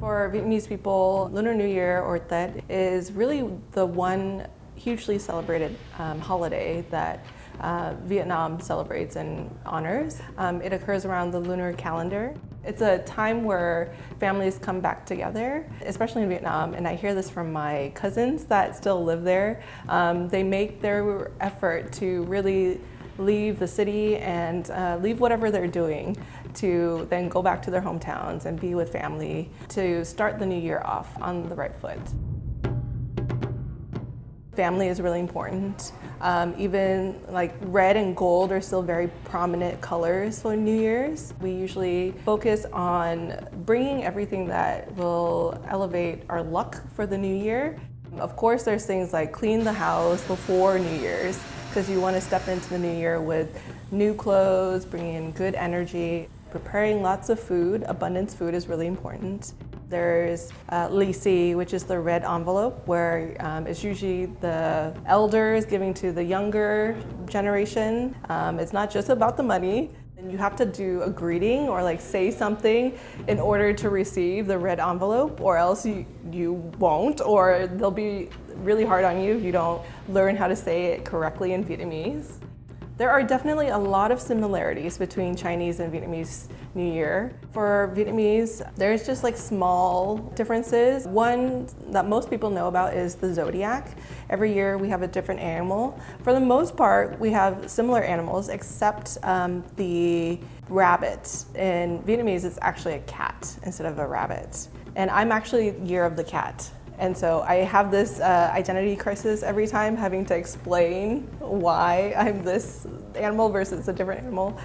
For Vietnamese people, Lunar New Year or Tết is really the one hugely celebrated holiday that Vietnam celebrates and honors. It occurs around the lunar calendar. It's a time where families come back together, especially in Vietnam, and I hear this from my cousins that still live there. They make their effort to really leave the city and leave whatever they're doing to then go back to their hometowns and be with family to start the new year off on the right foot. Family is really important. Even like red and gold are still very prominent colors for New Year's. We usually focus on bringing everything that will elevate our luck for the new year. Of course, there's things like clean the house before New Year's because you want to step into the new year with new clothes, bringing in good energy. Preparing lots of food, abundance food is really important. There's lì xì, which is the red envelope, where it's usually the elders giving to the younger generation. It's not just about the money. And you have to do a greeting or like say something in order to receive the red envelope, or else you won't, or they'll be really hard on you if you don't learn how to say it correctly in Vietnamese. There are definitely a lot of similarities between Chinese and Vietnamese New Year. For Vietnamese, there's just like small differences. One that most people know about is the zodiac. Every year we have a different animal. For the most part, we have similar animals except the rabbit. In Vietnamese, it's actually a cat instead of a rabbit. And I'm actually year of the cat. And so I have this identity crisis every time, having to explain why I'm this animal versus a different animal.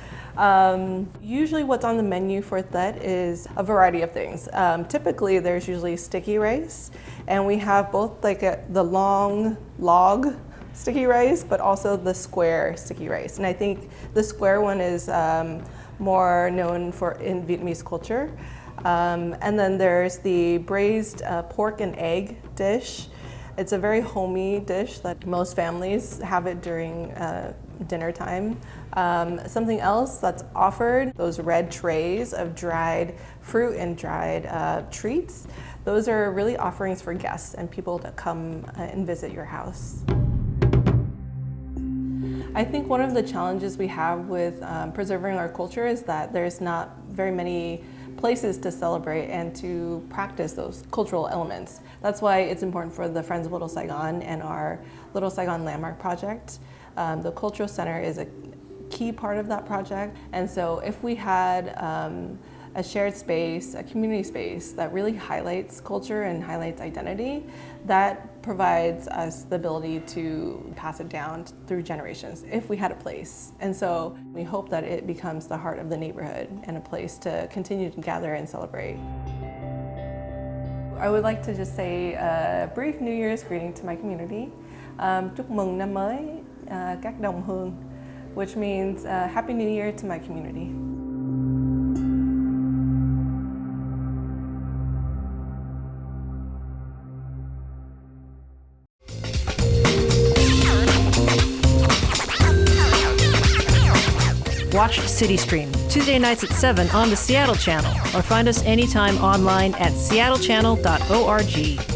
Usually what's on the menu for Tết is a variety of things. Typically there's usually sticky rice, and we have both like the long log sticky rice, but also the square sticky rice. And I think the square one is more known in Vietnamese culture. And then there's the braised pork and egg dish. It's a very homey dish that most families have it during dinner time. Something else that's offered, those red trays of dried fruit and dried treats. Those are really offerings for guests and people to come and visit your house. I think one of the challenges we have with preserving our culture is that there's not very many places to celebrate and to practice those cultural elements. That's why it's important for the Friends of Little Saigon and our Little Saigon Landmark Project. The Cultural Center is a key part of that project, and so if we had a shared space, a community space that really highlights culture and highlights identity, that provides us the ability to pass it down through generations if we had a place. And so we hope that it becomes the heart of the neighborhood and a place to continue to gather and celebrate. I would like to just say a brief New Year's greeting to my community. Chúc mừng năm mới các đồng hương, which means Happy New Year to my community. Watch City Stream Tuesday nights at 7 on the Seattle Channel, or find us anytime online at seattlechannel.org.